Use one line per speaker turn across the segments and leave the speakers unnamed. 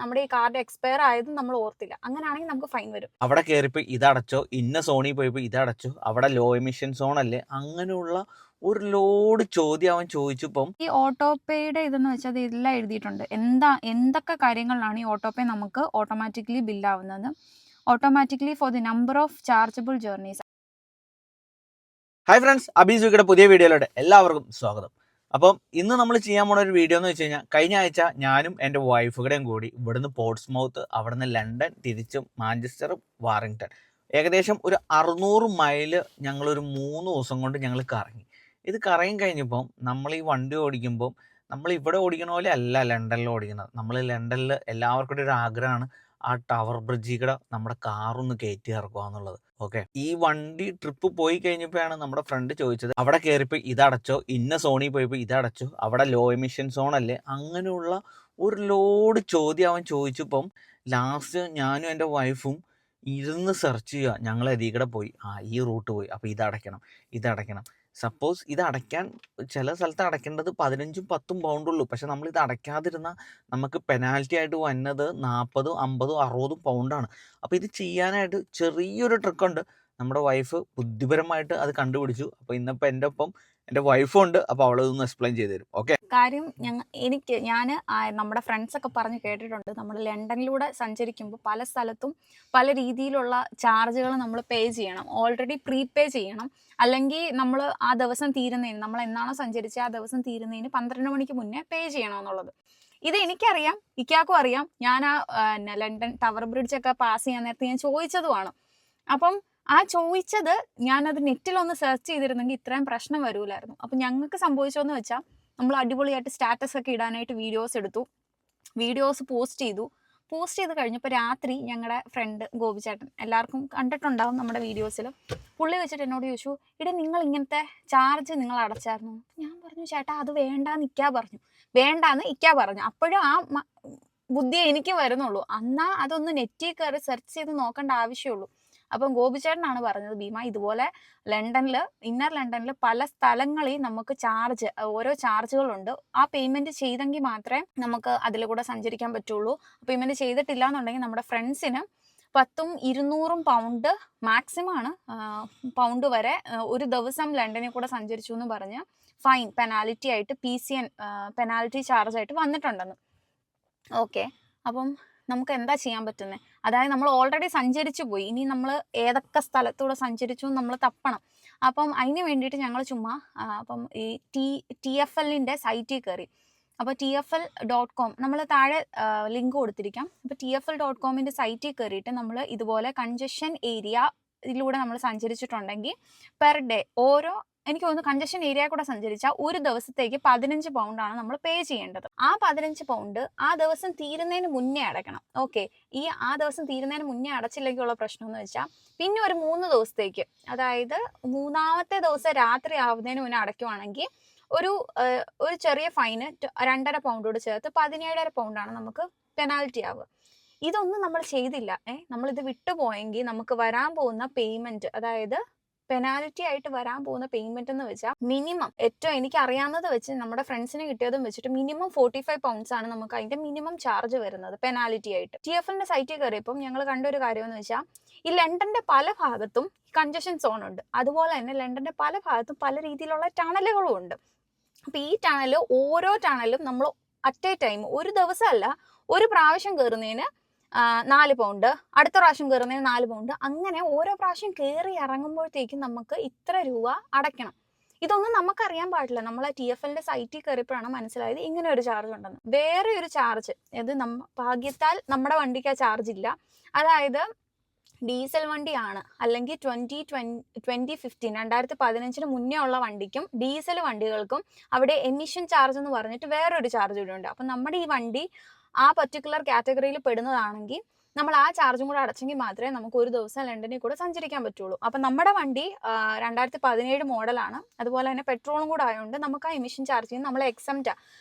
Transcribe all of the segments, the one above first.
നമ്മുടെ ഈ card expire ആയതും നമ്മൾ ഓർത്തില്ല, അങ്ങനെയാണെങ്കിൽ നമുക്ക് ഫൈൻ വരും.
അവിടെ കയറിപ്പോൾ ഇതടച്ചോ, ഇന്ന സോണിൽ പോയപ്പോൾ ഇതടച്ചോ, അവിടെ ലോ എമിഷൻ സോൺ അല്ലേ, അങ്ങനെയുള്ള ഒരു ലോഡ് ചോദ്യം അവൻ ചോദിച്ചപ്പം
ഈ ഓട്ടോപേയുടെ ഇതെന്ന് വെച്ചാൽ അത് എല്ലാം എഴുതിയിട്ടുണ്ട്. എന്തൊക്കെ കാര്യങ്ങളിലാണ് ഈ ഓട്ടോപേ നമുക്ക് ഓട്ടോമാറ്റിക്കലി ബില്ലാവുന്നത്. Automatically for the number of chargeable journeys.
Hi friends, അബീസുയുടെ പുതിയ വീഡിയോയിലൂടെ എല്ലാവർക്കും സ്വാഗതം. അപ്പം ഇന്ന് നമ്മൾ ചെയ്യാൻ പോണ ഒരു വീഡിയോ എന്ന് വെച്ച് കഴിഞ്ഞാൽ, കഴിഞ്ഞ ആഴ്ച ഞാനും എൻ്റെ വൈഫുടെയും കൂടി ഇവിടുന്ന് പോർട്സ്മൗത്ത്, അവിടുന്ന് ലണ്ടൻ, തിരിച്ചും മാഞ്ചസ്റ്റർ, വാറിങ്ടൺ, ഏകദേശം ഒരു 600 മൈല് ഞങ്ങളൊരു 3 ദിവസം കൊണ്ട് ഞങ്ങൾ കറങ്ങി. ഇത് കറങ്ങി കഴിഞ്ഞപ്പം നമ്മൾ ഈ വണ്ടി ഓടിക്കുമ്പം നമ്മൾ ഇവിടെ ഓടിക്കണ പോലെ അല്ല ലണ്ടനിൽ ഓടിക്കുന്നത്. നമ്മൾ ലണ്ടനിൽ എല്ലാവർക്കും ഒരു ആഗ്രഹമാണ് ആ ടവർ ബ്രിഡ്ജിൽ കൂടെ നമ്മുടെ കാറൊന്ന് കയറ്റി ഇറക്കുക എന്നുള്ളത്. ഓക്കെ, ഈ വണ്ടി ട്രിപ്പ് പോയി കഴിഞ്ഞപ്പോഴാണ് നമ്മുടെ ഫ്രണ്ട് ചോദിച്ചത്, അവിടെ കയറിപ്പോൾ ഇതടച്ചോ, ഇന്ന സോണിൽ പോയപ്പോൾ ഇതടച്ചോ, അവിടെ ലോ എമിഷൻ സോൺ അല്ലേ, അങ്ങനെയുള്ള ഒരു ലോഡ് ചോദ്യം അവൻ ചോദിച്ചപ്പം ലാസ്റ്റ് ഞാനും എൻ്റെ വൈഫും ഇരുന്ന് സെർച്ച് ചെയ്യുക. ഞങ്ങൾ അതിൽ കൂടെ പോയി, ഈ റൂട്ട് പോയി, അപ്പോൾ ഇതടയ്ക്കണം. സപ്പോസ് ഇത് അടയ്ക്കാൻ ചില സ്ഥലത്ത് അടയ്ക്കേണ്ടത് 15 10 പൗണ്ടുള്ളൂ. പക്ഷെ നമ്മൾ ഇത് അടയ്ക്കാതിരുന്നാൽ നമുക്ക് പെനാൽറ്റി ആയിട്ട് വന്നത് 40 50 60 പൗണ്ടാണ്. അപ്പോൾ ഇത് ചെയ്യാനായിട്ട് ചെറിയൊരു ട്രിക്കുണ്ട്. നമ്മുടെ വൈഫ് ബുദ്ധിപരമായിട്ട് അത് കണ്ടുപിടിച്ചു. അപ്പോൾ ഇന്നിപ്പോൾ എൻ്റെ ഒപ്പം എൻ്റെ വൈഫും ഉണ്ട്. അപ്പോൾ അവളതൊന്ന് എക്സ്പ്ലെയിൻ ചെയ്ത് തരും. ഓക്കെ,
കാര്യം ഞാൻ നമ്മുടെ ഫ്രണ്ട്സൊക്കെ പറഞ്ഞ് കേട്ടിട്ടുണ്ട്, നമ്മൾ ലണ്ടനിലൂടെ സഞ്ചരിക്കുമ്പോൾ പല സ്ഥലത്തും പല രീതിയിലുള്ള ചാർജുകൾ നമ്മൾ പേ ചെയ്യണം, ഓൾറെഡി പ്രീപേ ചെയ്യണം. അല്ലെങ്കിൽ നമ്മൾ ആ ദിവസം തീരുന്നതിന്, നമ്മൾ എന്നാണോ സഞ്ചരിച്ച് ആ ദിവസം തീരുന്നതിന് 12 മണിക്ക് മുന്നേ പേ ചെയ്യണമെന്നുള്ളത്. ഇത് എനിക്കറിയാം, ഇക്കാക്കും അറിയാം. ഞാൻ ലണ്ടൻ ടവർ ബ്രിഡ്ജൊക്കെ പാസ് ചെയ്യാൻ നേരത്തെ ഞാൻ ചോദിച്ചതുമാണ്. അപ്പം ആ ചോദിച്ചത് ഞാനത് നെറ്റിലൊന്ന് സെർച്ച് ചെയ്തിരുന്നെങ്കിൽ ഇത്രയും പ്രശ്നം വരൂലായിരുന്നു. അപ്പം ഞങ്ങൾക്ക് സംഭവിച്ചതെന്ന് വെച്ചാൽ, നമ്മൾ അടിപൊളിയായിട്ട് സ്റ്റാറ്റസ് ഒക്കെ ഇടാനായിട്ട് വീഡിയോസ് എടുത്തു, വീഡിയോസ് പോസ്റ്റ് ചെയ്ത് കഴിഞ്ഞപ്പോൾ രാത്രി ഞങ്ങളുടെ ഫ്രണ്ട് ഗോപിച്ചേട്ടൻ, എല്ലാവർക്കും കണ്ടിട്ടുണ്ടാവും നമ്മുടെ വീഡിയോസിൽ, പുള്ളി വെച്ചിട്ട് എന്നോട് ചോദിച്ചു, ഇടേ നിങ്ങൾ ഇങ്ങനത്തെ ചാർജ് നിങ്ങൾ അടച്ചായിരുന്നു? ഞാൻ പറഞ്ഞു, ചേട്ടാ അത് വേണ്ടാന്ന് ഇക്കാ പറഞ്ഞു. അപ്പോഴും ആ ബുദ്ധിയെ എനിക്ക് വരുന്നുള്ളൂ. എന്നാ അതൊന്ന് നെറ്റിൽ കയറി സെർച്ച് ചെയ്ത് നോക്കേണ്ട ആവശ്യമുള്ളൂ. അപ്പം ഗോപിച്ചേട്ടനാണ് പറഞ്ഞത്, ഭീമ ഇതുപോലെ ഇന്നർ ലണ്ടനിൽ പല സ്ഥലങ്ങളിൽ നമുക്ക് ഓരോ ചാർജുകളുണ്ട്. ആ പേയ്മെന്റ് ചെയ്തെങ്കിൽ മാത്രമേ നമുക്ക് അതിൽ കൂടെ സഞ്ചരിക്കാൻ പറ്റുള്ളൂ. പേയ്മെന്റ് ചെയ്തിട്ടില്ല എന്നുണ്ടെങ്കിൽ നമ്മുടെ ഫ്രണ്ട്സിന് 100-200 പൗണ്ട് മാക്സിമം ആണ്, പൗണ്ട് വരെ ഒരു ദിവസം ലണ്ടനിൽ കൂടെ സഞ്ചരിച്ചു എന്ന് പറഞ്ഞ് ഫൈൻ പെനാൽറ്റി ആയിട്ട് PCN പെനാൽറ്റി ചാർജ് ആയിട്ട് വന്നിട്ടുണ്ടെന്ന്. ഓക്കെ, അപ്പം നമുക്ക് എന്താ ചെയ്യാൻ പറ്റുന്നത്? അതായത് നമ്മൾ ഓൾറെഡി സഞ്ചരിച്ചു പോയി, ഇനി നമ്മൾ ഏതൊക്കെ സ്ഥലത്തൂടെ സഞ്ചരിച്ചു നമ്മൾ തപ്പണം. അപ്പം അതിന് വേണ്ടിയിട്ട് ഞങ്ങൾ ചുമ്മാ അപ്പം ഈ TFLൻ്റെ സൈറ്റിൽ കയറി. അപ്പോൾ TFL.com നമ്മൾ താഴെ ലിങ്ക് കൊടുത്തിരിക്കാം. അപ്പോൾ TFL.comൻ്റെ സൈറ്റിൽ കയറിയിട്ട് നമ്മൾ ഇതുപോലെ കൺജഷൻ ഏരിയയിലൂടെ നമ്മൾ സഞ്ചരിച്ചിട്ടുണ്ടെങ്കിൽ പെർ ഡേ എനിക്ക് തോന്നുന്നു കൺജഷൻ ഏരിയ കൂടെ സഞ്ചരിച്ചാൽ ഒരു ദിവസത്തേക്ക് 15 പൗണ്ടാണ് നമ്മൾ പേ ചെയ്യേണ്ടത്. ആ 15 പൗണ്ട് ആ ദിവസം തീരുന്നതിന് മുന്നേ അടയ്ക്കണം. ഓക്കെ, ആ ദിവസം തീരുന്നതിന് മുന്നേ അടച്ചില്ലെങ്കിലുള്ള പ്രശ്നം എന്ന് വെച്ചാൽ, പിന്നെ ഒരു 3 ദിവസത്തേക്ക്, അതായത് 3-ാമത്തെ ദിവസം രാത്രി ആവുന്നതിന് മുന്നേ അടയ്ക്കുവാണെങ്കിൽ ഒരു ചെറിയ ഫൈന് 2.5 പൗണ്ടോട് ചേർത്ത് 17.5 പൗണ്ടാണ് നമുക്ക് പെനാൽറ്റി ആവുക. ഇതൊന്നും നമ്മൾ ചെയ്തില്ല. നമ്മളിത് വിട്ടുപോയെങ്കിൽ നമുക്ക് വരാൻ പോകുന്ന പേയ്മെന്റ്, അതായത് പെനാൽറ്റി ആയിട്ട് വരാൻ പോകുന്ന പേയ്മെന്റ് എന്ന് വെച്ചാൽ മിനിമം, ഏറ്റവും എനിക്ക് അറിയാവുന്നത് വെച്ച് നമ്മുടെ ഫ്രണ്ട്സിന് കിട്ടിയതും വെച്ചിട്ട് മിനിമം 45 പൗണ്ട്സ് ആണ് നമുക്ക് അതിന്റെ മിനിമം ചാർജ് വരുന്നത് പെനാൽറ്റി ആയിട്ട്. TFLന്റെ സൈറ്റിൽ കയറിയപ്പം ഞങ്ങൾ കണ്ടൊരു കാര്യം എന്ന് വെച്ചാൽ, ഈ ലണ്ടന്റെ പല ഭാഗത്തും കൺജഷൻ സോൺ ഉണ്ട്. അതുപോലെ തന്നെ ലണ്ടന്റെ പല ഭാഗത്തും പല രീതിയിലുള്ള ടണലുകളും ഉണ്ട്. അപ്പൊ ഈ ഓരോ ടണലും നമ്മൾ അറ്റ് എ ടൈം, ഒരു ദിവസമല്ല, ഒരു പ്രാവശ്യം കയറുന്നതിന് 4 പൗണ്ട്, അടുത്ത പ്രാവശ്യം കയറുന്നതിന് 4 പൗണ്ട്, അങ്ങനെ ഓരോ പ്രാവശ്യം കയറി ഇറങ്ങുമ്പോഴത്തേക്കും നമുക്ക് ഇത്ര രൂപ അടയ്ക്കണം. ഇതൊന്നും നമുക്കറിയാൻ പാടില്ല. നമ്മൾ TFLന്റെ സൈറ്റിൽ കയറിയപ്പോഴാണ് മനസ്സിലായത് ഇങ്ങനെ ഒരു ചാർജ് ഉണ്ടെന്ന്. വേറെ ഒരു ചാർജ്, ഇത് ഭാഗ്യത്താൽ നമ്മുടെ വണ്ടിക്ക് ആ ചാർജ് ഇല്ല. അതായത് ഡീസൽ വണ്ടിയാണ്, അല്ലെങ്കിൽ 2015 മുന്നേ ഉള്ള വണ്ടിക്കും ഡീസൽ വണ്ടികൾക്കും അവിടെ എമിഷൻ ചാർജ് എന്ന് പറഞ്ഞിട്ട് വേറൊരു ചാർജ് കൂടെ ഉണ്ട്. അപ്പം നമ്മുടെ ഈ വണ്ടി ആ പർട്ടിക്കുലർ കാറ്റഗറിയിൽ പെടുന്നതാണെങ്കിൽ നമ്മൾ ആ ചാർജും കൂടെ അടച്ചെങ്കിൽ മാത്രമേ നമുക്ക് ഒരു ദിവസം ലണ്ടനിൽ കൂടെ സഞ്ചരിക്കാൻ പറ്റുള്ളൂ. അപ്പം നമ്മുടെ വണ്ടി 2017 മോഡലാണ്. അതുപോലെ തന്നെ പെട്രോളും കൂടെ ആയതുകൊണ്ട് നമുക്ക് ആ എമിഷൻ ചാർജിൽ നമ്മൾ എക്സംപ്റ്റാ.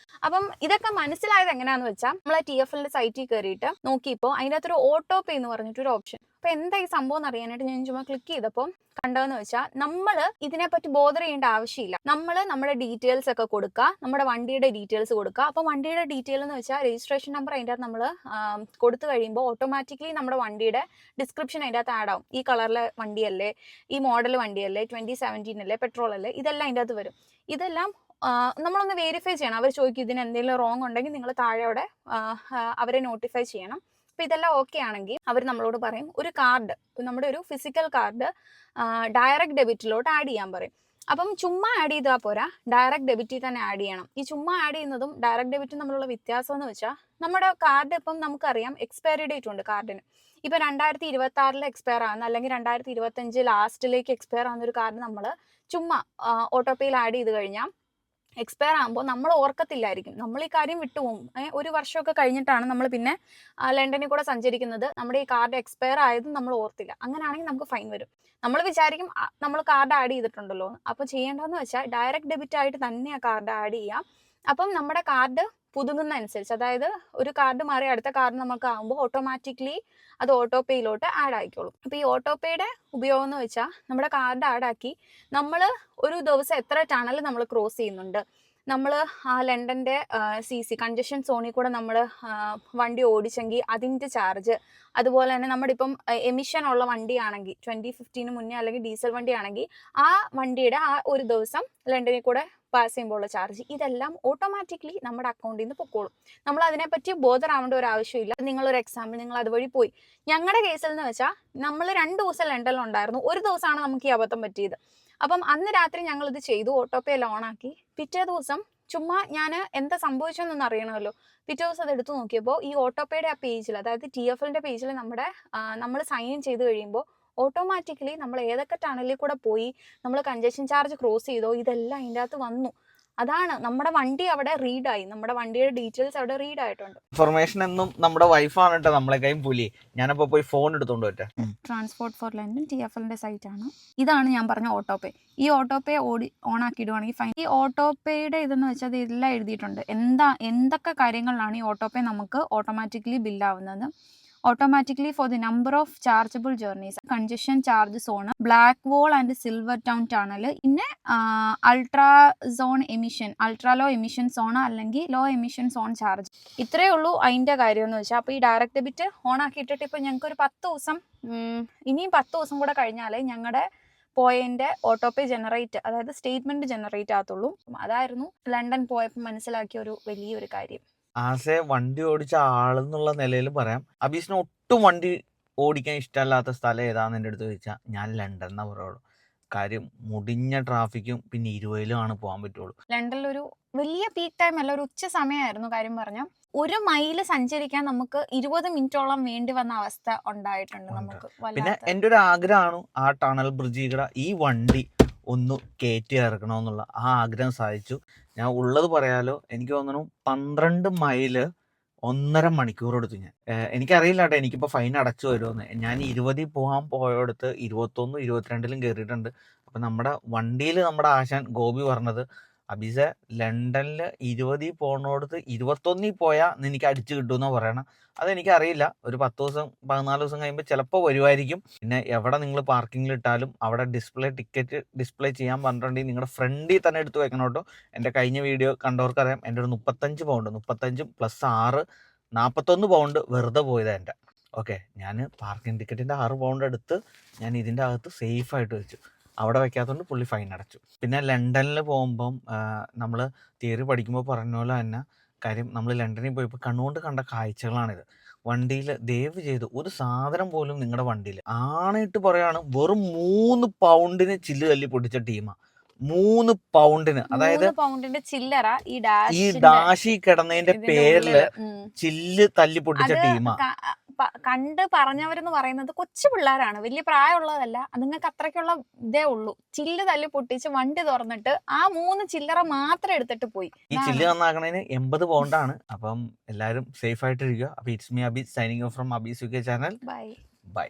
അപ്പം ഇതൊക്കെ മനസ്സിലായത് എങ്ങനെയാന്ന് വെച്ചാൽ നമ്മൾ TFL സൈറ്റിൽ കയറിയിട്ട് നോക്കിയപ്പോൾ അതിൻ്റെ അകത്തൊരു ഓട്ടോ പേ എന്ന് പറഞ്ഞിട്ടൊരു ഓപ്ഷൻ. അപ്പോൾ എന്താ ഈ സംഭവം എന്ന് അറിയാനായിട്ട് ഞാൻ ചുമ്മാ ക്ലിക്ക് ചെയ്തപ്പോൾ കണ്ടതെന്ന് വെച്ചാൽ നമ്മൾ ഇതിനെപ്പറ്റി ബോധർ ചെയ്യേണ്ട ആവശ്യമില്ല. നമ്മൾ നമ്മുടെ ഡീറ്റെയിൽസ് ഒക്കെ കൊടുക്കുക, നമ്മുടെ വണ്ടിയുടെ ഡീറ്റെയിൽസ് കൊടുക്കുക. അപ്പോൾ വണ്ടിയുടെ ഡീറ്റെയിൽ എന്ന് വെച്ചാൽ രജിസ്ട്രേഷൻ നമ്പർ അതിൻ്റെ അകത്ത് നമ്മൾ കൊടുത്തു കഴിയുമ്പോൾ ഓട്ടോമാറ്റിക്കലി നമ്മുടെ വണ്ടിയുടെ ഡിസ്ക്രിപ്ഷൻ അതിൻ്റെ അകത്ത് ആഡ് ആവും. ഈ കളറിലെ വണ്ടിയല്ലേ, ഈ മോഡൽ വണ്ടിയല്ലേ, 2017 അല്ലേ, പെട്രോൾ അല്ലേ, ഇതെല്ലാം അതിൻ്റെ അകത്ത് വരും. ഇതെല്ലാം നമ്മളൊന്ന് വെരിഫൈ ചെയ്യണം. അവർ ചോദിക്കും ഇതിന് എന്തെങ്കിലും റോങ് ഉണ്ടെങ്കിൽ നിങ്ങൾ താഴെ അവിടെ അവരെ നോട്ടിഫൈ ചെയ്യണം. അപ്പോൾ ഇതെല്ലാം ഓക്കെ ആണെങ്കിൽ അവർ നമ്മളോട് പറയും ഒരു കാർഡ്, നമ്മുടെ ഒരു ഫിസിക്കൽ കാർഡ് ഡയറക്റ്റ് ഡെബിറ്റിലോട്ട് ആഡ് ചെയ്യാൻ പറയും. അപ്പം ചുമ്മാ ആഡ് ചെയ്താൽ പോരാ, ഡയറക്റ്റ് ഡെബിറ്റിൽ തന്നെ ആഡ് ചെയ്യണം. ഈ ചുമ്മാ ആഡ് ചെയ്യുന്നതും ഡയറക്റ്റ് ഡെബിറ്റും തമ്മിലുള്ള വ്യത്യാസം എന്ന് വെച്ചാൽ നമ്മുടെ കാർഡ് ഇപ്പം നമുക്കറിയാം എക്സ്പയറി ഡേറ്റ് ഉണ്ട് കാർഡിന്. ഇപ്പം 2026 എക്സ്പയർ ആകുന്ന അല്ലെങ്കിൽ 2025 ലാസ്റ്റിലേക്ക് എക്സ്പയർ ആകുന്ന ഒരു കാർഡ് നമ്മൾ ചുമ്മാ ഓട്ടോ പേയിൽ ആഡ് ചെയ്ത് കഴിഞ്ഞാൽ എക്സ്പയർ ആകുമ്പോൾ നമ്മൾ ഓർക്കത്തില്ലായിരിക്കും, നമ്മൾ ഈ കാര്യം വിട്ടുപോകും. ഒരു വർഷമൊക്കെ കഴിഞ്ഞിട്ടാണ് നമ്മൾ പിന്നെ ലണ്ടനിൽ കൂടെ സഞ്ചരിക്കുന്നത്, നമ്മുടെ ഈ കാർഡ് എക്സ്പയർ ആയതും നമ്മൾ ഓർത്തില്ല. അങ്ങനെയാണെങ്കിൽ നമുക്ക് ഫൈൻ വരും. നമ്മൾ വിചാരിക്കും നമ്മൾ കാർഡ് ആഡ് ചെയ്തിട്ടുണ്ടല്ലോ. അപ്പോൾ ചെയ്യേണ്ടതെന്ന് വെച്ചാൽ ഡയറക്റ്റ് ഡെബിറ്റ് ആയിട്ട് തന്നെ ആ കാർഡ് ആഡ് ചെയ്യാം. അപ്പം നമ്മുടെ കാർഡ് പുതുങ്ങുന്ന അനുസരിച്ച്, അതായത് ഒരു കാർഡ് മാറി അടുത്ത കാർഡ് നമുക്ക് ആകുമ്പോൾ ഓട്ടോമാറ്റിക്കലി അത് ഓട്ടോ പേയിലോട്ട് ആഡ് ആയിക്കോളും. അപ്പോൾ ഈ ഓട്ടോ പേയുടെ ഉപയോഗം എന്ന് വെച്ചാൽ നമ്മുടെ കാർഡ് ആഡാക്കി നമ്മൾ ഒരു ദിവസം എത്ര ടണൽ നമ്മൾ ക്രോസ് ചെയ്യുന്നുണ്ട്, നമ്മൾ ആ ലണ്ടൻ്റെ CC കൺജഷൻ സോണിൽ കൂടെ നമ്മൾ വണ്ടി ഓടിച്ചെങ്കിൽ അതിൻ്റെ ചാർജ്, അതുപോലെ തന്നെ നമ്മുടെ ഇപ്പം എമിഷൻ ഉള്ള വണ്ടിയാണെങ്കിൽ 2015 മുന്നേ അല്ലെങ്കിൽ ഡീസൽ വണ്ടിയാണെങ്കിൽ ആ വണ്ടിയുടെ ആ ഒരു ദിവസം ലണ്ടനിൽ കൂടെ പാസ് ചെയ്യുമ്പോഴുള്ള ചാർജ്, ഇതെല്ലാം ഓട്ടോമാറ്റിക്കലി നമ്മുടെ അക്കൗണ്ടിൽ നിന്ന് പൊക്കോളും. നമ്മൾ അതിനെപ്പറ്റി ബോധറാവേണ്ട ഒരു ആവശ്യമില്ല. നിങ്ങളൊരു എക്സാമ്പിൾ, നിങ്ങൾ അതുവഴി പോയി. ഞങ്ങളുടെ കേസിൽ എന്ന് വെച്ചാൽ നമ്മൾ 2 ദിവസം ലണ്ടനിലുണ്ടായിരുന്നു, ഒരു ദിവസമാണ് നമുക്ക് ഈ അബദ്ധം പറ്റിയത്. അപ്പം അന്ന് രാത്രി ഞങ്ങളിത് ചെയ്തു, ഓട്ടോ പേ എല്ലാം ഓണാക്കി. പിറ്റേ ദിവസം ചുമ്മാ ഞാൻ എന്താ സംഭവിച്ചതെന്നൊന്ന് അറിയണമല്ലോ, പിറ്റേ ദിവസം അത് എടുത്തു നോക്കിയപ്പോൾ ഈ ഓട്ടോ പേയുടെ ആ പേജിൽ, അതായത് TFLൻ്റെ പേജിൽ നമ്മൾ സൈൻ ഇൻ ചെയ്ത് കഴിയുമ്പോൾ ഓട്ടോമാറ്റിക്കലി നമ്മൾ ഏതൊക്കെ ടണലിൽ കൂടെ പോയി, നമ്മൾ കൺജഷൻ ചാർജ് ക്രോസ് ചെയ്തോ, ഇതെല്ലാം അതിൻ്റെ അകത്ത് വന്നു. അതാണ് നമ്മുടെ വണ്ടി അവിടെ റീഡായി, നമ്മുടെ വണ്ടിയുടെ ഡീറ്റെയിൽസ് അവിടെ റീഡ് ആയിട്ടുണ്ട്.
ഇൻഫർമേഷൻ എന്നും നമ്മുടെ വൈഫാണ് കേട്ടോ നമ്മളെ കൈയും പുലി. ഞാനപ്പോൾ പോയി ഫോൺ എടുത്തോണ്ട് പറ്റാ.
ട്രാൻസ്പോർട്ട് ഫോർ ലണ്ടൻ TFLൻ്റെ സൈറ്റാണ്. ഇതാണ് ഞാൻ പറഞ്ഞ ഓട്ടോ പേ. ഈ ഓട്ടോ പേ ഓൺ ആക്കിയിടുവാണെങ്കിൽ ഫൈൻ. ഈ ഓട്ടോ പേയുടെ ഇതെന്ന് വെച്ചാൽ ഇതെല്ലാം എഴുതിയിട്ടുണ്ട്, എന്തൊക്കെ കാര്യങ്ങളിലാണ് ഈ ഓട്ടോ പേ നമുക്ക് ഓട്ടോമാറ്റിക്കലി ബില്ലാവുന്നത്. Automatically for the number of chargeable journeys, congestion charge zone, Blackwall and Silvertown tunnel, പിന്നെ അൾട്രാ ലോ എമിഷൻ സോൺ അല്ലെങ്കിൽ ലോ എമിഷൻ സോൺ ചാർജ്. ഇത്രയേ ഉള്ളൂ അതിൻ്റെ കാര്യം എന്ന് വെച്ചാൽ. അപ്പോൾ ഈ ഡയറക്റ്റ് ഡെബിറ്റ് ഓൺ ആക്കിയിട്ടിട്ട് ഇപ്പോൾ ഞങ്ങൾക്ക് ഒരു 10 ദിവസം, ഇനിയും 10 ദിവസം കൂടെ കഴിഞ്ഞാൽ ഞങ്ങളുടെ പോയിന്റ് ഓട്ടോ പേ ജനറേറ്റ്, അതായത് സ്റ്റേറ്റ്മെന്റ് ജനറേറ്റ് ആകത്തുള്ളൂ. അതായിരുന്നു ലണ്ടൻ പോയപ്പോൾ മനസ്സിലാക്കിയ ഒരു വലിയൊരു കാര്യം.
ആസ് എ വണ്ടി ഓടിച്ച ആളെന്നുള്ള നിലയിൽ പറയാം, അബീസിന് ഒട്ടും വണ്ടി ഓടിക്കാൻ ഇഷ്ടമല്ലാത്ത സ്ഥലം ഏതാണെന്ന് എൻ്റെ അടുത്ത് ചോദിച്ചാൽ ഞാൻ ലണ്ടൻ എന്നാ പറയുള്ളൂ. കാര്യം മുടിഞ്ഞ ട്രാഫിക്കും പിന്നെ 20-ലുമാണ് പോകാൻ പറ്റുള്ളൂ.
ലണ്ടനിൽ ഒരു വലിയ പീക്ക് ടൈം അല്ല, ഒരു ഉച്ച സമയമായിരുന്നു. കാര്യം പറഞ്ഞാൽ 1 മൈല് സഞ്ചരിക്കാൻ നമുക്ക് 20 മിനിറ്റോളം വേണ്ടി വന്ന അവസ്ഥ ഉണ്ടായിട്ടുണ്ട് നമുക്ക്.
പിന്നെ എൻ്റെ ഒരു ആഗ്രഹമാണ് ആ ടണൽ ബ്രിഡ്ജിൽ ഈ വണ്ടി ഒന്ന് കയറ്റി ഇറക്കണമെന്നുള്ള ആ ആഗ്രഹം സാധിച്ചു. ഞാൻ ഉള്ളത് പറയാലോ, എനിക്ക് തോന്നുന്നു 12 മൈല് 1.5 മണിക്കൂർ എടുത്തു. എനിക്കറിയില്ല കേട്ടോ എനിക്കിപ്പോൾ ഫൈൻ അടച്ചു വരുമെന്ന്. ഞാൻ 20 പോകാൻ പോയടുത്ത് 21, 22-ലും കയറിയിട്ടുണ്ട്. അപ്പം നമ്മുടെ വണ്ടിയിൽ നമ്മുടെ ആശാൻ ഗോപി പറഞ്ഞത്, അബീസ ലണ്ടനിൽ 20 പോകണോടത്ത് 21 പോയാൽ നിനക്ക് അടിച്ചു കിട്ടുമെന്നാണ് പറയണം. അതെനിക്കറിയില്ല, ഒരു 10 ദിവസം 14 ദിവസം കഴിയുമ്പോൾ ചിലപ്പോൾ വരുമായിരിക്കും. പിന്നെ എവിടെ നിങ്ങൾ പാർക്കിങ്ങിൽ ഇട്ടാലും അവിടെ ടിക്കറ്റ് ഡിസ്പ്ലേ ചെയ്യാൻ പറഞ്ഞിട്ടുണ്ടെങ്കിൽ നിങ്ങളുടെ ഫ്രണ്ടിൽ തന്നെ എടുത്ത് വെക്കണം കേട്ടോ. എൻ്റെ കഴിഞ്ഞ വീഡിയോ കണ്ടവർക്കറിയാം, എൻ്റെ ഒരു 35 പൗണ്ട്, 35 + 6 41 പൗണ്ട് വെറുതെ പോയതാണ് എൻ്റെ. ഓക്കെ, ഞാൻ പാർക്കിംഗ് ടിക്കറ്റിൻ്റെ 6 പൗണ്ട് എടുത്ത് ഞാൻ ഇതിൻ്റെ അകത്ത് സേഫായിട്ട് വെച്ചു. അവിടെ വെക്കാത്തതുകൊണ്ട് പുള്ളി ഫൈൻ അടച്ചു. പിന്നെ ലണ്ടനിൽ പോകുമ്പം നമ്മൾ തിയറി പഠിക്കുമ്പോൾ പറഞ്ഞ പോലെ തന്നെ കാര്യം, നമ്മൾ ലണ്ടനിൽ പോയപ്പോൾ കണ്ണുകൊണ്ട് കണ്ട കാഴ്ചകളാണിത്. വണ്ടിയിൽ ദയവ് ചെയ്ത് ഒരു സാധനം പോലും നിങ്ങളുടെ വണ്ടിയിൽ, ആണയിട്ട് പറയാണ്, വെറും 3 പൗണ്ടിന് ചില്ല് തല്ലി പൊട്ടിച്ച ടീമാണ്. 3 പൗണ്ടിന്, അതായത്
പൗണ്ടിന്റെ ചില്ലറ
ഈ ഡാഷി കിടന്നതിന്റെ പേരില് ചില്ല് തല്ലി പൊട്ടിച്ച ടീമാ.
കണ്ട് പറഞ്ഞവരെന്ന് പറയുന്നത് കൊച്ചു പിള്ളേരാണ്, വലിയ പ്രായമുള്ളതല്ല. നിങ്ങൾക്ക് അത്രയ്ക്കുള്ള ഇതേ ഉള്ളൂ. ചില്ല് തല്ലി പൊട്ടിച്ച് വണ്ടി തുറന്നിട്ട് ആ 3 ചില്ലറ മാത്രം എടുത്തിട്ട് പോയി.
ഈ ചില്ല് നന്നാക്കണതിന് 80 പൗണ്ടാണ്. അപ്പം എല്ലാവരും സേഫ് ആയിട്ടിരിക്കുക. അപ്പൊ it's me Abees signing off from Abees UK channel.
By.